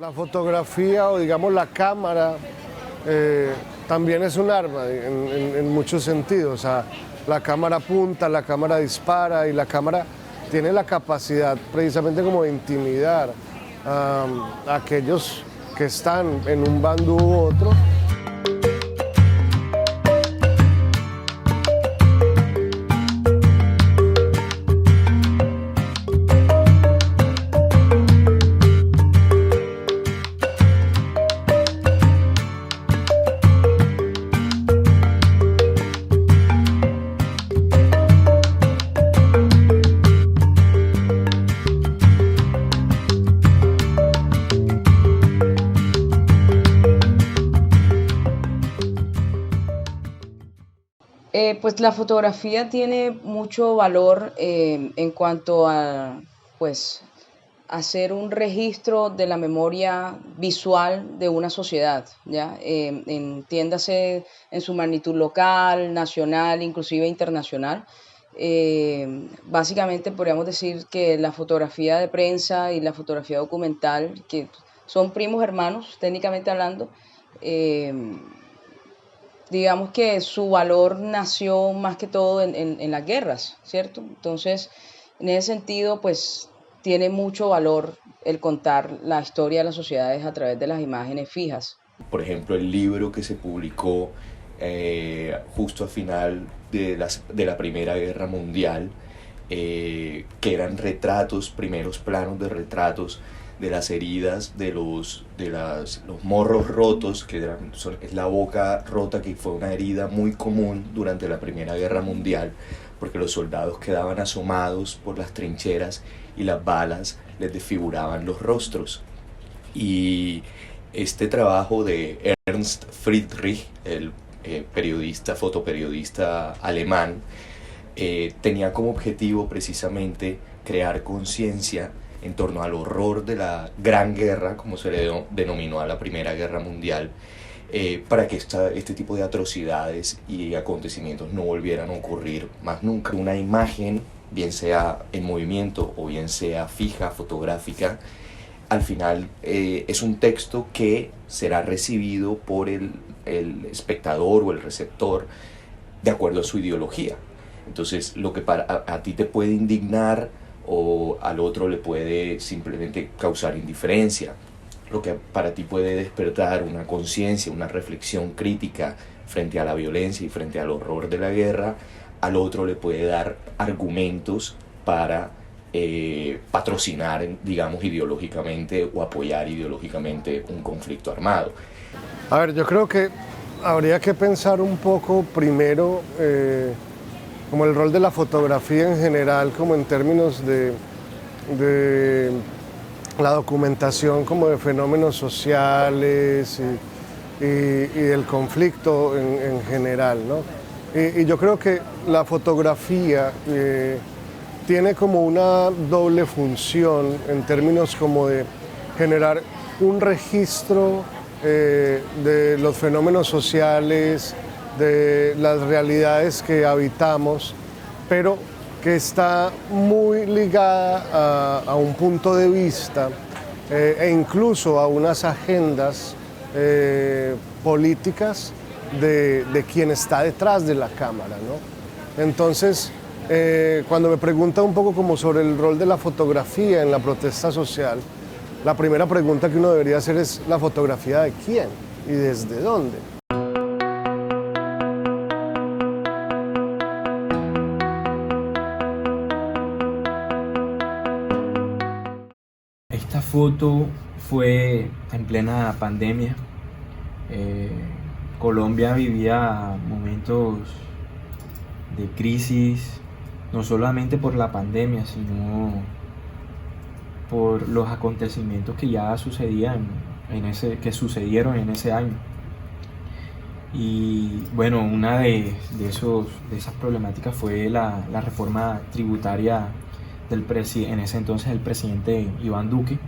La fotografía o digamos la cámara también es un arma en muchos sentidos. O sea, la cámara apunta, la cámara dispara y la cámara tiene la capacidad precisamente como de intimidar a aquellos que están en un bando u otro. Pues la fotografía tiene mucho valor en cuanto a, pues, hacer un registro de la memoria visual de una sociedad, ¿ya? Entiéndase en su magnitud local, nacional, inclusive internacional. Básicamente podríamos decir que la fotografía de prensa y la fotografía documental, que son primos hermanos, técnicamente hablando, eh, digamos que su valor nació más que todo en las guerras, ¿cierto? Entonces, en ese sentido, pues tiene mucho valor el contar la historia de las sociedades a través de las imágenes fijas. Por ejemplo, el libro que se publicó justo a final de la Primera Guerra Mundial, que eran retratos, primeros planos de retratos de las heridas, los morros rotos, es la boca rota, que fue una herida muy común durante la Primera Guerra Mundial, porque los soldados quedaban asomados por las trincheras y las balas les desfiguraban los rostros. Y este trabajo de Ernst Friedrich, el fotoperiodista alemán, tenía como objetivo precisamente crear conciencia en torno al horror de la Gran Guerra, como se le denominó a la Primera Guerra Mundial, para que este tipo de atrocidades y acontecimientos no volvieran a ocurrir más nunca. Una imagen, bien sea en movimiento o bien sea fija, fotográfica, al final es un texto que será recibido por el espectador o el receptor de acuerdo a su ideología. Entonces, lo que a ti te puede indignar o al otro le puede simplemente causar indiferencia, lo que para ti puede despertar una conciencia, una reflexión crítica frente a la violencia y frente al horror de la guerra, al otro le puede dar argumentos para patrocinar, digamos, ideológicamente o apoyar ideológicamente un conflicto armado. A ver, yo creo que habría que pensar un poco primero como el rol de la fotografía en general, como en términos de la documentación como de fenómenos sociales y del conflicto en general, ¿no? Y yo creo que la fotografía tiene como una doble función en términos como de generar un registro de los fenómenos sociales, de las realidades que habitamos, pero que está muy ligada a un punto de vista e incluso a unas agendas políticas de quien está detrás de la cámara, ¿no? Entonces, cuando me pregunta un poco como sobre el rol de la fotografía en la protesta social, la primera pregunta que uno debería hacer es ¿la fotografía de quién y desde dónde? Esta foto fue en plena pandemia. Colombia vivía momentos de crisis, no solamente por la pandemia, sino por los acontecimientos que ya sucedieron en ese año. Y bueno, una de esas problemáticas fue la reforma tributaria en ese entonces el presidente Iván Duque.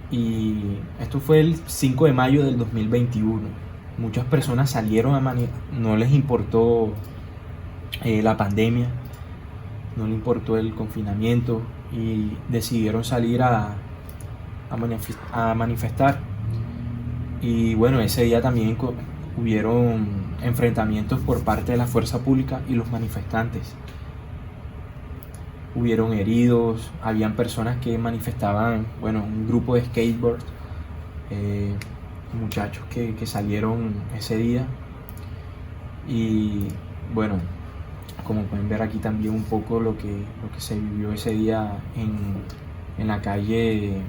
Y esto fue el 5 de mayo del 2021. Muchas personas salieron no les importó la pandemia, no les importó el confinamiento y decidieron salir a manifestar. Y bueno, ese día también hubieron enfrentamientos por parte de la fuerza pública y los manifestantes. Hubieron heridos, habían personas que manifestaban, bueno, un grupo de skateboard, muchachos que salieron ese día. Y bueno, como pueden ver aquí también un poco lo que se vivió ese día en la calle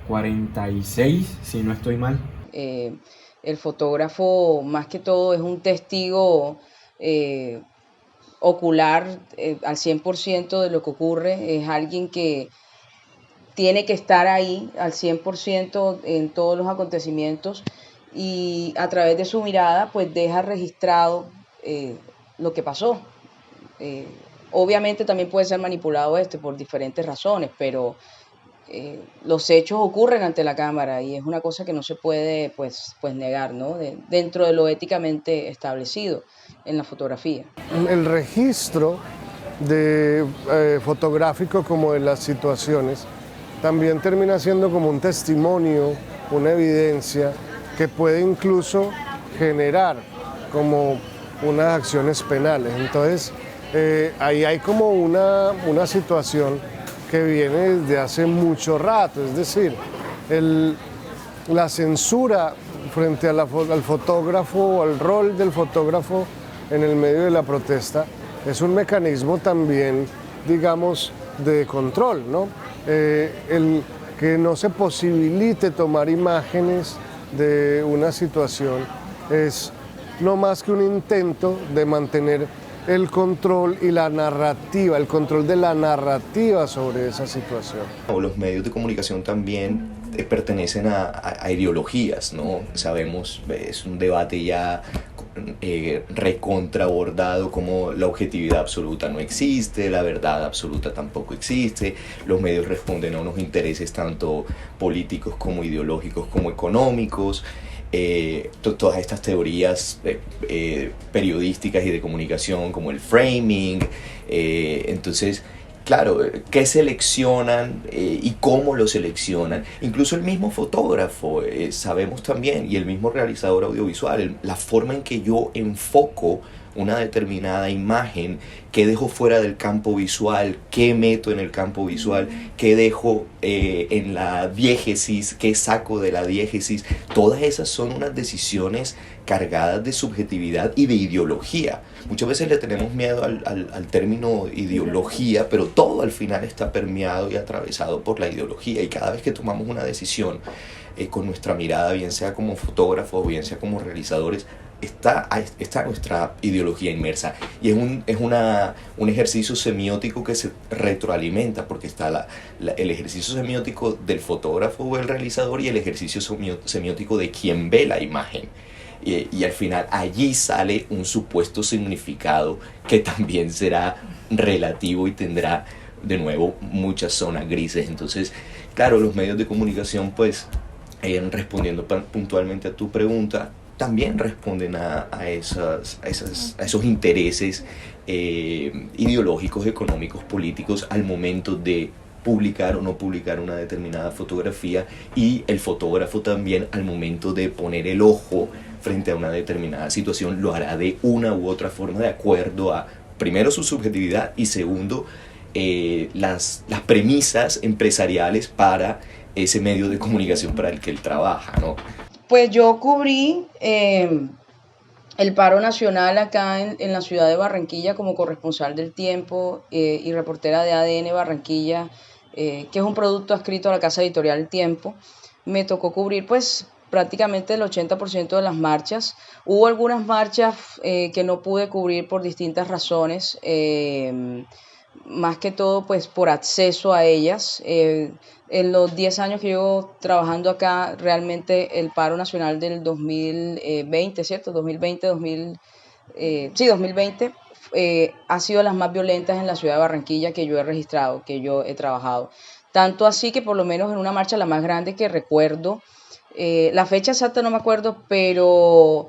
46, si no estoy mal. El fotógrafo más que todo es un testigo ocular al 100% de lo que ocurre, es alguien que tiene que estar ahí al 100% en todos los acontecimientos y a través de su mirada pues deja registrado lo que pasó. Obviamente también puede ser manipulado por diferentes razones, pero los hechos ocurren ante la cámara y es una cosa que no se puede pues negar, ¿no? Dentro de lo éticamente establecido en la fotografía. El registro fotográfico como de las situaciones también termina siendo como un testimonio, una evidencia que puede incluso generar como unas acciones penales. Entonces ahí hay como una situación que viene desde hace mucho rato, es decir, la censura frente al fotógrafo, al rol del fotógrafo en el medio de la protesta, es un mecanismo también, digamos, de control, ¿no? El que no se posibilite tomar imágenes de una situación es no más que un intento de mantener el control y la narrativa, el control de la narrativa sobre esa situación. Los medios de comunicación también pertenecen a ideologías, ¿no? Sabemos, es un debate ya recontrabordado como la objetividad absoluta no existe, la verdad absoluta tampoco existe, los medios responden a unos intereses tanto políticos como ideológicos como económicos. Todas estas teorías periodísticas y de comunicación como el framing, entonces claro, qué seleccionan y cómo lo seleccionan. Incluso el mismo fotógrafo, sabemos también, y el mismo realizador audiovisual, la forma en que yo enfoco una determinada imagen, qué dejo fuera del campo visual, qué meto en el campo visual, qué dejo en la diégesis, qué saco de la diégesis. Todas esas son unas decisiones cargadas de subjetividad y de ideología. Muchas veces le tenemos miedo al término ideología, pero todo al final está permeado y atravesado por la ideología, y cada vez que tomamos una decisión con nuestra mirada, bien sea como fotógrafos, bien sea como realizadores, está nuestra ideología inmersa, y es un ejercicio semiótico que se retroalimenta, porque está el ejercicio semiótico del fotógrafo o el realizador y el ejercicio semiótico de quien ve la imagen. Y al final allí sale un supuesto significado que también será relativo y tendrá de nuevo muchas zonas grises. Entonces, claro, los medios de comunicación, pues, respondiendo puntualmente a tu pregunta, también responden a esos intereses ideológicos, económicos, políticos al momento de publicar o no publicar una determinada fotografía, y el fotógrafo también al momento de poner el ojo frente a una determinada situación lo hará de una u otra forma de acuerdo a, primero, su subjetividad, y segundo, las premisas empresariales para ese medio de comunicación para el que él trabaja, ¿no? Pues yo cubrí el paro nacional acá en la ciudad de Barranquilla como corresponsal del Tiempo y reportera de ADN Barranquilla, que es un producto adscrito a la casa editorial El Tiempo. Me tocó cubrir pues prácticamente el 80% de las marchas. Hubo algunas marchas que no pude cubrir por distintas razones, más que todo pues por acceso a ellas. En los 10 años que llevo trabajando acá, realmente el paro nacional del 2020, ¿cierto? 2020, 2020, ha sido las más violentas en la ciudad de Barranquilla que yo he registrado, que yo he trabajado. Tanto así que por lo menos en una marcha, la más grande que recuerdo, la fecha exacta no me acuerdo, pero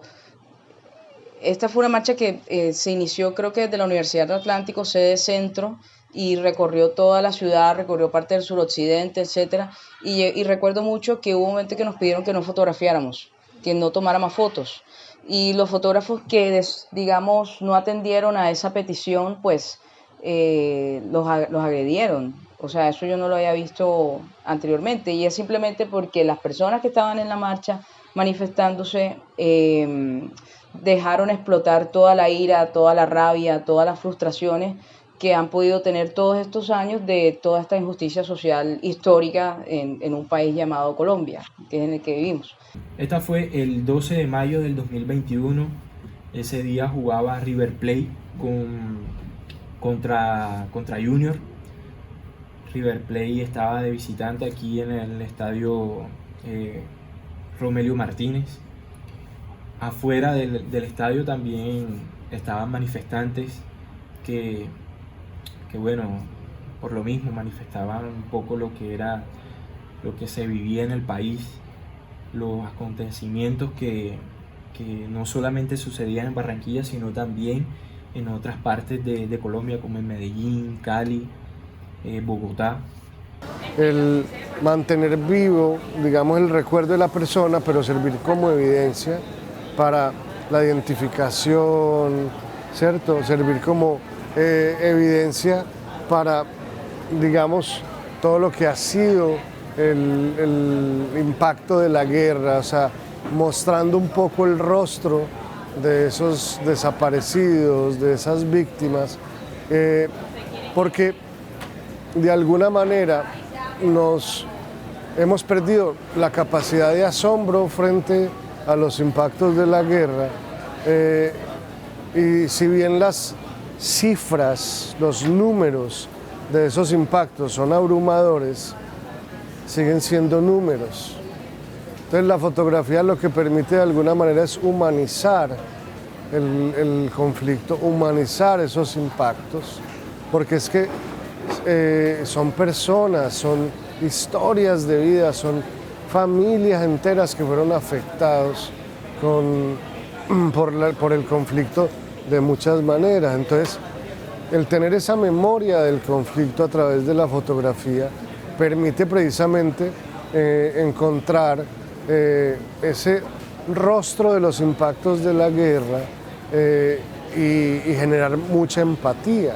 esta fue una marcha que se inició creo que desde la Universidad del Atlántico, sede centro, y recorrió toda la ciudad, recorrió parte del suroccidente, etcétera, y recuerdo mucho que hubo un momento que nos pidieron que no fotografiáramos, que no tomara más fotos, y los fotógrafos que, digamos, no atendieron a esa petición, pues los agredieron. O sea, eso yo no lo había visto anteriormente, y es simplemente porque las personas que estaban en la marcha manifestándose dejaron explotar toda la ira, toda la rabia, todas las frustraciones que han podido tener todos estos años de toda esta injusticia social histórica en un país llamado Colombia, que es en el que vivimos. Esta fue el 12 de mayo del 2021. Ese día jugaba River Plate contra Junior. River Plate estaba de visitante aquí en el estadio Romelio Martínez. Afuera del estadio también estaban manifestantes que bueno, por lo mismo manifestaban un poco lo que se vivía en el país, los acontecimientos que no solamente sucedían en Barranquilla, sino también en otras partes de Colombia, como en Medellín, Cali, Bogotá. El mantener vivo, digamos, el recuerdo de la persona, pero servir como evidencia para la identificación, ¿cierto? Servir como evidencia para, digamos, todo lo que ha sido el impacto de la guerra, o sea, mostrando un poco el rostro de esos desaparecidos, de esas víctimas, porque de alguna manera nos hemos perdido la capacidad de asombro frente a los impactos de la guerra, y si bien las cifras, los números de esos impactos son abrumadores, siguen siendo números. Entonces la fotografía lo que permite de alguna manera es humanizar el conflicto, humanizar esos impactos, porque es que son personas, son historias de vida, son familias enteras que fueron afectados por el conflicto de muchas maneras. Entonces, el tener esa memoria del conflicto a través de la fotografía permite precisamente encontrar ese rostro de los impactos de la guerra y generar mucha empatía,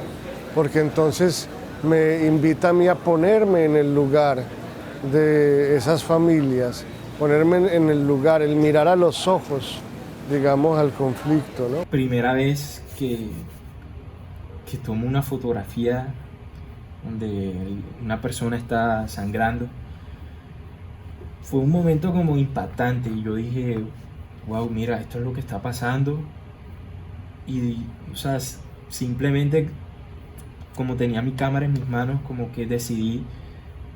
porque entonces me invita a mí a ponerme en el lugar de esas familias, ponerme en el lugar, el mirar a los ojos, digamos, al conflicto, ¿no? Primera vez que tomo una fotografía donde una persona está sangrando, fue un momento como impactante, y yo dije, wow, mira, esto es lo que está pasando. Y, o sea, simplemente, como tenía mi cámara en mis manos, como que decidí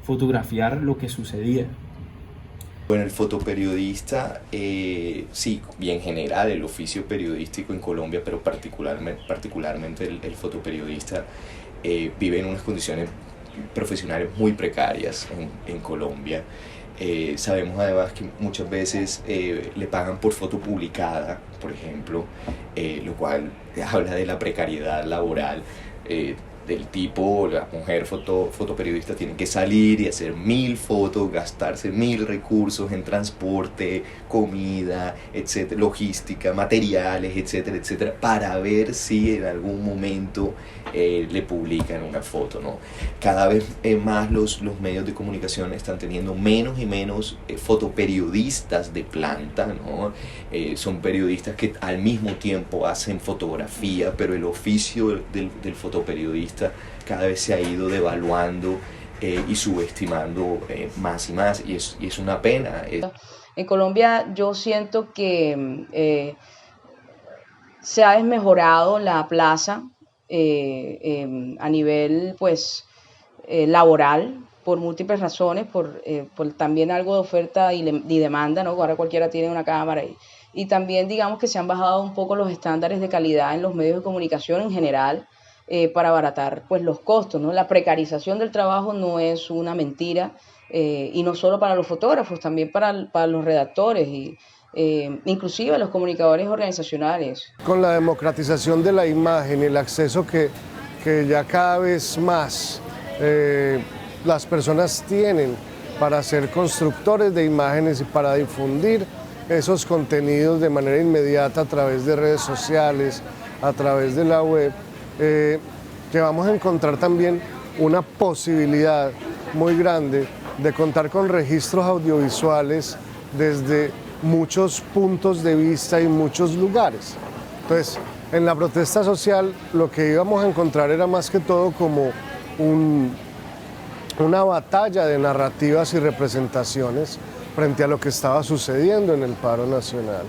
fotografiar lo que sucedía. Bueno, el fotoperiodista, sí, y en general el oficio periodístico en Colombia, pero particularmente el fotoperiodista vive en unas condiciones profesionales muy precarias en Colombia. Sabemos además que muchas veces le pagan por foto publicada, por ejemplo, lo cual habla de la precariedad laboral. Del tipo, la mujer fotoperiodista tiene que salir y hacer 1000 fotos, gastarse 1000 recursos en transporte, comida, etcétera, logística, materiales, etcétera, etcétera, para ver si en algún momento le publican una foto, ¿no? Cada vez más los medios de comunicación están teniendo menos y menos fotoperiodistas de planta, ¿no? Son periodistas que al mismo tiempo hacen fotografía, pero el oficio del fotoperiodista cada vez se ha ido devaluando y subestimando más y más, y es una pena. En Colombia yo siento que se ha desmejorado la plaza a nivel pues laboral, por múltiples razones, por también algo de oferta y demanda, ¿no? Ahora cualquiera tiene una cámara y también digamos que se han bajado un poco los estándares de calidad en los medios de comunicación en general, para abaratar pues los costos, ¿no? La precarización del trabajo no es una mentira, y no solo para los fotógrafos, también para los redactores y inclusive los comunicadores organizacionales. Con la democratización de la imagen y el acceso que que ya cada vez más las personas tienen para ser constructores de imágenes y para difundir esos contenidos de manera inmediata a través de redes sociales, a través de la web, que vamos a encontrar también una posibilidad muy grande de contar con registros audiovisuales desde muchos puntos de vista y muchos lugares. Entonces, en la protesta social lo que íbamos a encontrar era más que todo como una batalla de narrativas y representaciones frente a lo que estaba sucediendo en el paro nacional.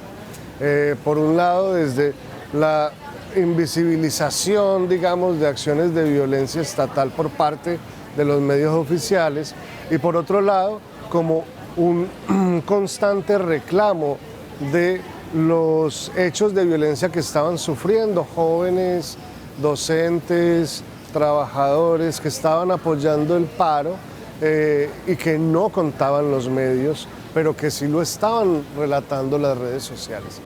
Por un lado, desde la invisibilización, digamos, de acciones de violencia estatal por parte de los medios oficiales, y por otro lado, como un constante reclamo de los hechos de violencia que estaban sufriendo jóvenes, docentes, trabajadores que estaban apoyando el paro y que no contaban los medios, pero que sí lo estaban relatando las redes sociales.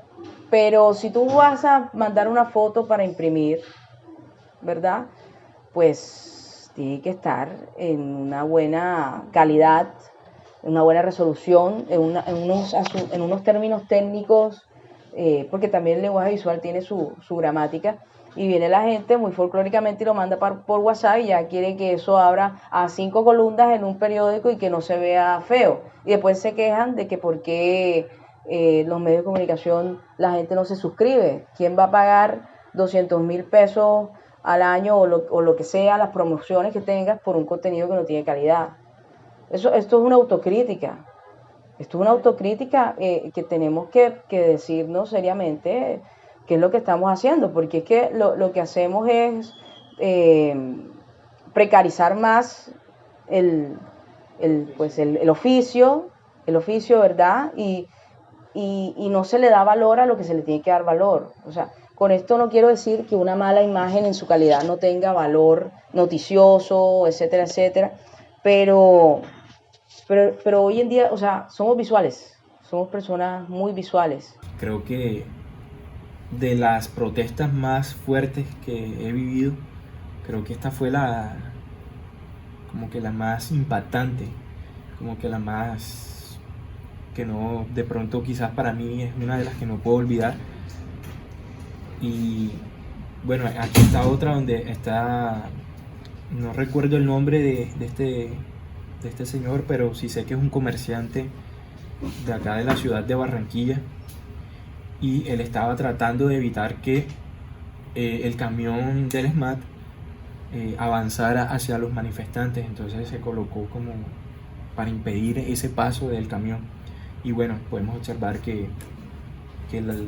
Pero si tú vas a mandar una foto para imprimir, ¿verdad? Pues tiene que estar en una buena calidad, en una buena resolución, en unos términos técnicos, porque también el lenguaje visual tiene su gramática, y viene la gente muy folclóricamente y lo manda por WhatsApp y ya quiere que eso abra a 5 columnas en un periódico y que no se vea feo. Y después se quejan de que por qué los medios de comunicación la gente no se suscribe. ¿Quién va a pagar 200,000 pesos al año o lo que sea, las promociones que tengas por un contenido que no tiene calidad? Esto es una autocrítica. Esto es una autocrítica que tenemos que decirnos seriamente qué es lo que estamos haciendo, porque es que lo que hacemos es precarizar más el oficio, ¿verdad? Y no se le da valor a lo que se le tiene que dar valor. O sea, con esto no quiero decir que una mala imagen en su calidad no tenga valor noticioso, etcétera, etcétera, pero hoy en día, o sea, somos visuales, somos personas muy visuales. Creo que de las protestas más fuertes que he vivido, creo que esta fue como que la más impactante, como que la más, que no, de pronto quizás para mí es una de las que no puedo olvidar. Y bueno, aquí está otra donde está, no recuerdo el nombre de este señor, pero sí sé que es un comerciante de acá de la ciudad de Barranquilla, y él estaba tratando de evitar que el camión del SMAT avanzara hacia los manifestantes. Entonces se colocó como para impedir ese paso del camión, y bueno, podemos observar que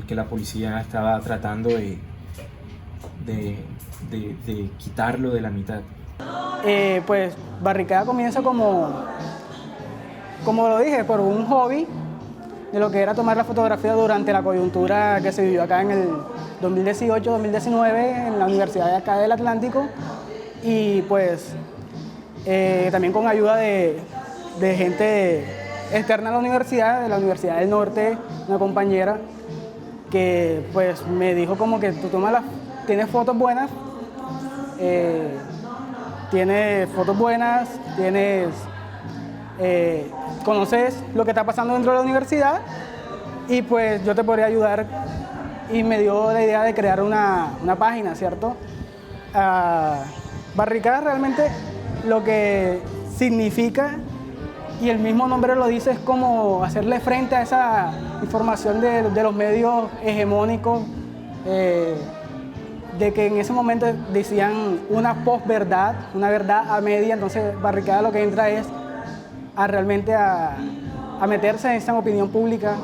la policía estaba tratando de quitarlo de la mitad. Pues Barricada comienza como lo dije, por un hobby de lo que era tomar la fotografía durante la coyuntura que se vivió acá en el 2018-2019 en la Universidad de acá del Atlántico, y pues también con ayuda de gente externa a la universidad, de la Universidad del Norte, una compañera que pues me dijo como que tú tienes fotos buenas, conoces lo que está pasando dentro de la universidad y pues yo te podría ayudar, y me dio la idea de crear una página, ¿cierto? Barricada realmente lo que significa, y el mismo nombre lo dice, es como hacerle frente a esa información de los medios hegemónicos, de que en ese momento decían una posverdad, una verdad a media. Entonces Barricada lo que entra es realmente a meterse en esa opinión pública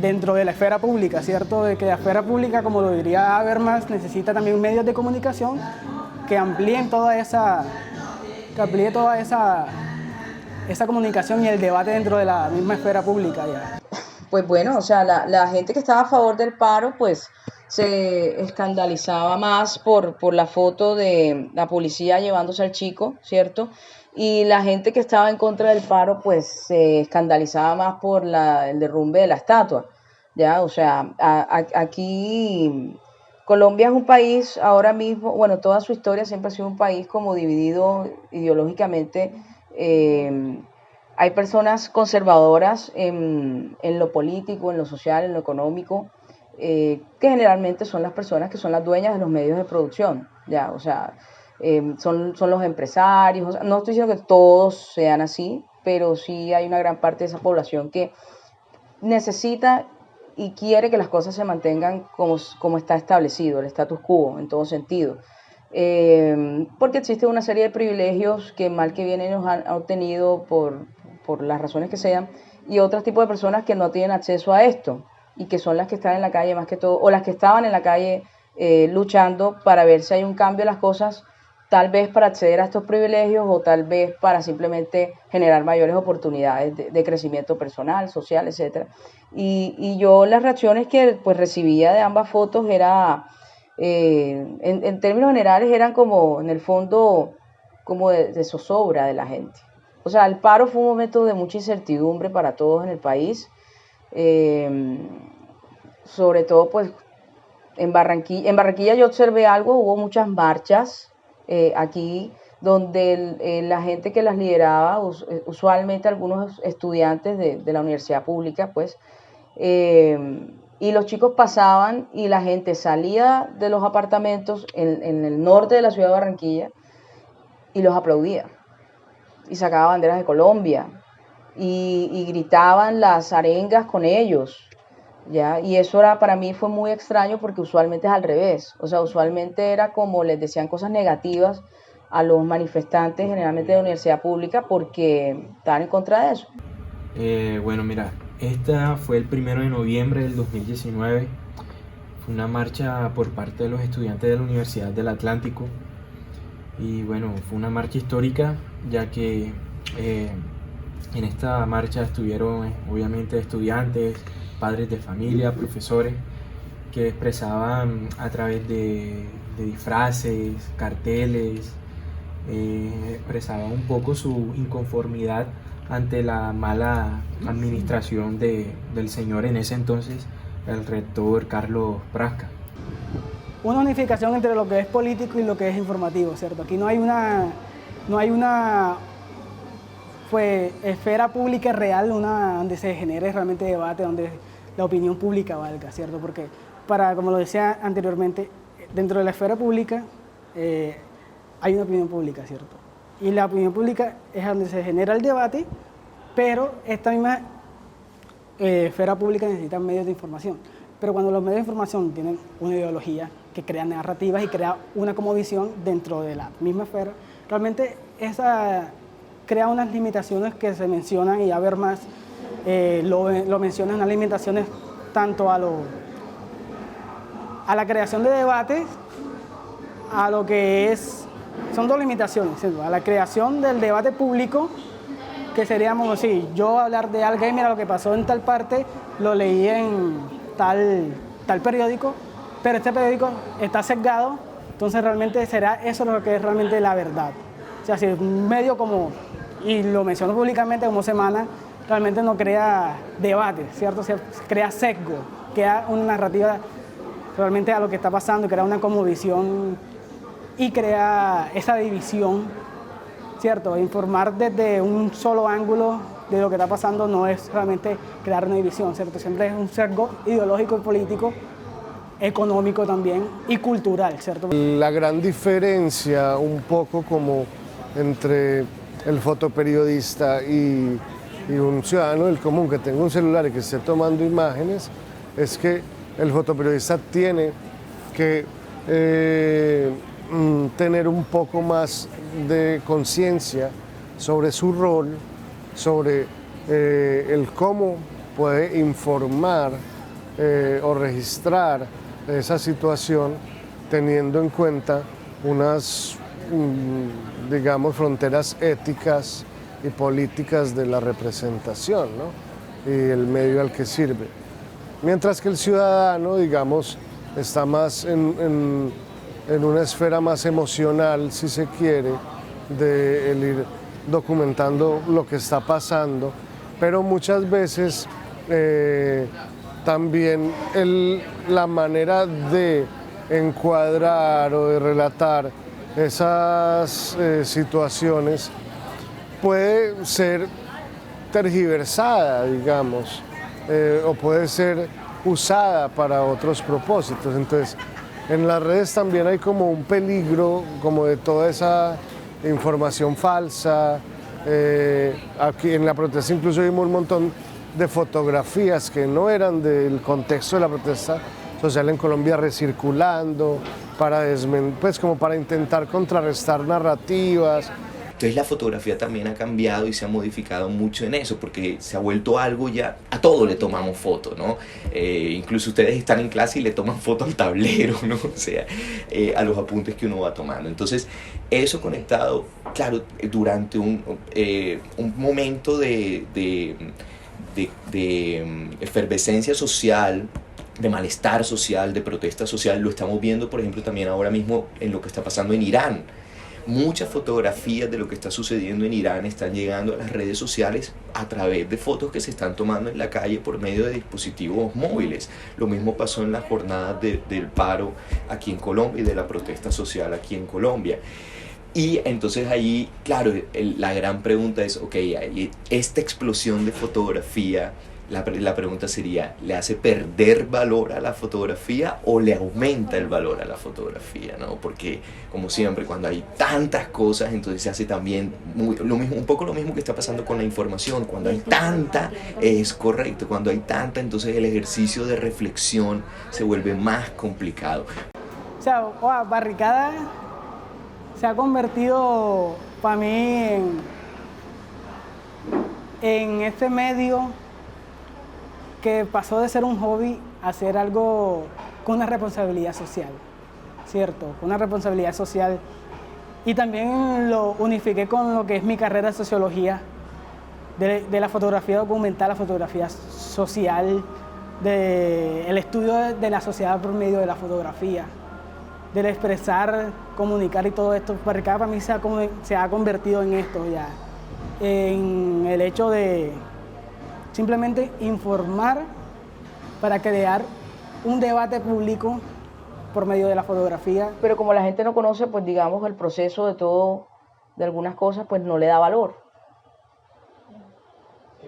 dentro de la esfera pública, ¿cierto? De que la esfera pública, como lo diría Habermas, necesita también medios de comunicación que amplíen toda esa comunicación y el debate dentro de la misma esfera pública ya. Pues bueno, o sea, la gente que estaba a favor del paro, pues se escandalizaba más por la foto de la policía llevándose al chico, ¿cierto? Y la gente que estaba en contra del paro, pues se escandalizaba más por el derrumbe de la estatua, ¿ya? O sea, aquí Colombia es un país ahora mismo, bueno, toda su historia siempre ha sido un país como dividido ideológicamente. Hay personas conservadoras en lo político, en lo social, en lo económico, que generalmente son las personas que son las dueñas de los medios de producción, ya, o sea, son los empresarios. O sea, no estoy diciendo que todos sean así, pero sí hay una gran parte de esa población que necesita y quiere que las cosas se mantengan como está establecido, el status quo en todo sentido. Porque existe una serie de privilegios que mal que bien ellos han obtenido por las razones que sean, y otros tipos de personas que no tienen acceso a esto y que son las que están en la calle más que todo, o las que estaban en la calle luchando para ver si hay un cambio en las cosas, tal vez para acceder a estos privilegios o tal vez para simplemente generar mayores oportunidades de crecimiento personal, social, etc. Y yo las reacciones que pues recibía de ambas fotos era, en términos generales, eran como, en el fondo, como de zozobra de la gente. O sea, el paro fue un momento de mucha incertidumbre para todos en el país, sobre todo pues en Barranquilla. En Barranquilla yo observé algo, hubo muchas marchas aquí, donde la gente que las lideraba, usualmente algunos estudiantes de la universidad pública, pues, y los chicos pasaban y la gente salía de los apartamentos en el norte de la ciudad de Barranquilla y los aplaudía y sacaba banderas de Colombia y gritaban las arengas con ellos. ¿Ya? Y eso para mí fue muy extraño porque usualmente es al revés. O sea, usualmente era como les decían cosas negativas a los manifestantes, generalmente de la universidad pública, porque estaban en contra de eso. Bueno, mira, esta fue el 1 de noviembre del 2019. Fue una marcha por parte de los estudiantes de la Universidad del Atlántico. Y bueno, fue una marcha histórica, ya que en esta marcha estuvieron obviamente estudiantes, padres de familia, profesores, que expresaban a través de disfraces, carteles, expresaban un poco su inconformidad ante la mala administración del señor en ese entonces, el rector Carlos Prasca. Una unificación entre lo que es político y lo que es informativo, ¿cierto? Aquí no hay una pues, esfera pública real, donde se genere realmente debate, donde la opinión pública valga, ¿cierto? Porque, como lo decía anteriormente, dentro de la esfera pública hay una opinión pública, ¿cierto? Y la opinión pública es donde se genera el debate, pero esta misma esfera pública necesita medios de información. Pero cuando los medios de información tienen una ideología que crea narrativas y crea una como visión dentro de la misma esfera, realmente esa crea unas limitaciones que se mencionan, y a ver más, lo mencionan, unas limitaciones tanto a la creación de debates, a lo que es, son dos limitaciones, ¿cierto? A la creación del debate público, que seríamos así, yo hablar de algo, mira lo que pasó en tal parte, lo leí en tal periódico, pero este periódico está sesgado, entonces realmente será eso lo que es realmente la verdad. O sea, si un medio como, y lo menciono públicamente como Semana, realmente no crea debate, ¿cierto? Se crea sesgo, crea una narrativa realmente a lo que está pasando, crea una como visión y crea esa división, ¿cierto? Informar desde un solo ángulo de lo que está pasando no es realmente crear una división, ¿cierto? Siempre es un sesgo ideológico y político, económico también y cultural, ¿cierto? La gran diferencia un poco como entre el fotoperiodista y un ciudadano del común que tenga un celular y que esté tomando imágenes es que el fotoperiodista tiene que tener un poco más de conciencia sobre su rol, sobre el cómo puede informar o registrar esa situación teniendo en cuenta unas, digamos, fronteras éticas y políticas de la representación, ¿no? Y el medio al que sirve. Mientras que el ciudadano, digamos, está más en una esfera más emocional, si se quiere, de el ir documentando lo que está pasando, pero muchas veces también la manera de encuadrar o de relatar esas situaciones puede ser tergiversada, digamos, o puede ser usada para otros propósitos. Entonces, en las redes también hay como un peligro como de toda esa información falsa. Aquí en la protesta incluso vimos un montón de fotografías que no eran del contexto de la protesta social en Colombia recirculando pues como para intentar contrarrestar narrativas. Entonces la fotografía también ha cambiado y se ha modificado mucho en eso, porque se ha vuelto algo ya, a todo le tomamos foto, ¿no? Incluso ustedes están en clase y le toman foto al tablero, ¿no? O sea, a los apuntes que uno va tomando. Entonces, eso conectado, claro, durante un momento de efervescencia social, de malestar social, de protesta social, lo estamos viendo, por ejemplo, también ahora mismo en lo que está pasando en Irán. Muchas fotografías de lo que está sucediendo en Irán están llegando a las redes sociales a través de fotos que se están tomando en la calle por medio de dispositivos móviles. Lo mismo pasó en las jornadas del paro aquí en Colombia y de la protesta social aquí en Colombia. Y entonces ahí, claro, la gran pregunta es, ok, esta explosión de fotografía, la pregunta sería, ¿le hace perder valor a la fotografía o le aumenta el valor a la fotografía, ¿no? Porque, como siempre, cuando hay tantas cosas, entonces se hace también un poco lo mismo que está pasando con la información. Cuando hay tanta, es correcto. Cuando hay tanta, entonces el ejercicio de reflexión se vuelve más complicado. O sea, Barricada se ha convertido para mí en este medio que pasó de ser un hobby a ser algo con una responsabilidad social, ¿cierto? Con una responsabilidad social. Y también lo unifiqué con lo que es mi carrera de sociología, de la fotografía documental, la fotografía social, el estudio de la sociedad por medio de la fotografía, del expresar, comunicar y todo esto. Barricada para mí se ha convertido en esto ya, en el hecho de simplemente informar para crear un debate público por medio de la fotografía. Pero como la gente no conoce, pues digamos, el proceso de todo, de algunas cosas, pues no le da valor.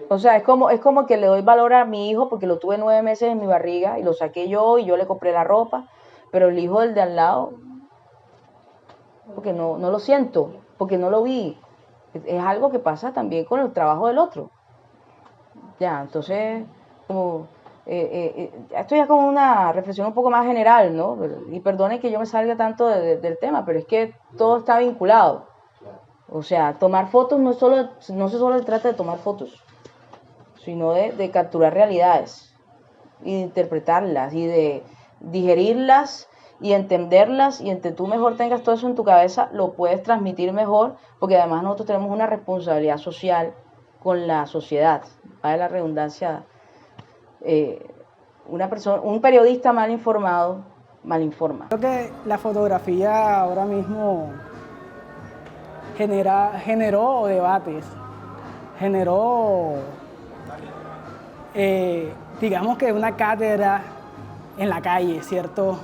O sea, es como que le doy valor a mi hijo porque lo tuve 9 meses en mi barriga y lo saqué yo y yo le compré la ropa, pero el hijo del de al lado, porque no lo siento, porque no lo vi. Es algo que pasa también con el trabajo del otro. Ya, entonces, como, esto ya es como una reflexión un poco más general, ¿no? Y perdonen que yo me salga tanto del tema, pero es que todo está vinculado. O sea, tomar fotos no solo se trata de tomar fotos, sino de capturar realidades, y de interpretarlas, y de digerirlas, y entenderlas, y entre tú mejor tengas todo eso en tu cabeza, lo puedes transmitir mejor, porque además nosotros tenemos una responsabilidad social con la sociedad. Vale la redundancia, un periodista mal informado, mal informa. Creo que la fotografía ahora mismo generó debates, generó, digamos que una cátedra en la calle, ¿cierto?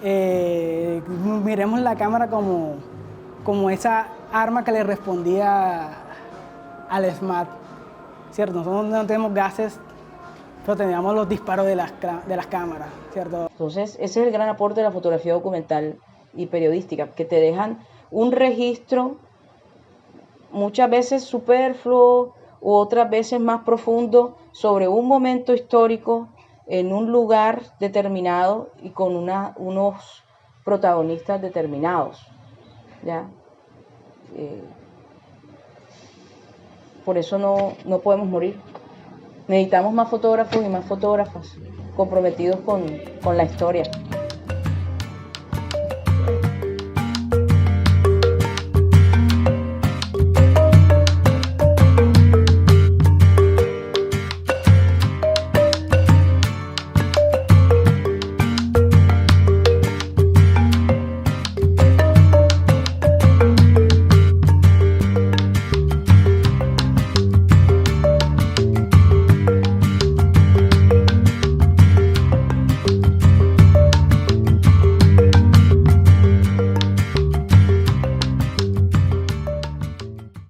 Miremos la cámara como esa arma que le respondía al SMAT, ¿cierto? Nosotros no tenemos gases, pero teníamos los disparos de las cámaras, ¿cierto? Entonces, ese es el gran aporte de la fotografía documental y periodística, que te dejan un registro muchas veces superfluo u otras veces más profundo sobre un momento histórico en un lugar determinado y con unos protagonistas determinados, ¿ya? Por eso no podemos morir. Necesitamos más fotógrafos y más fotógrafas comprometidos con la historia.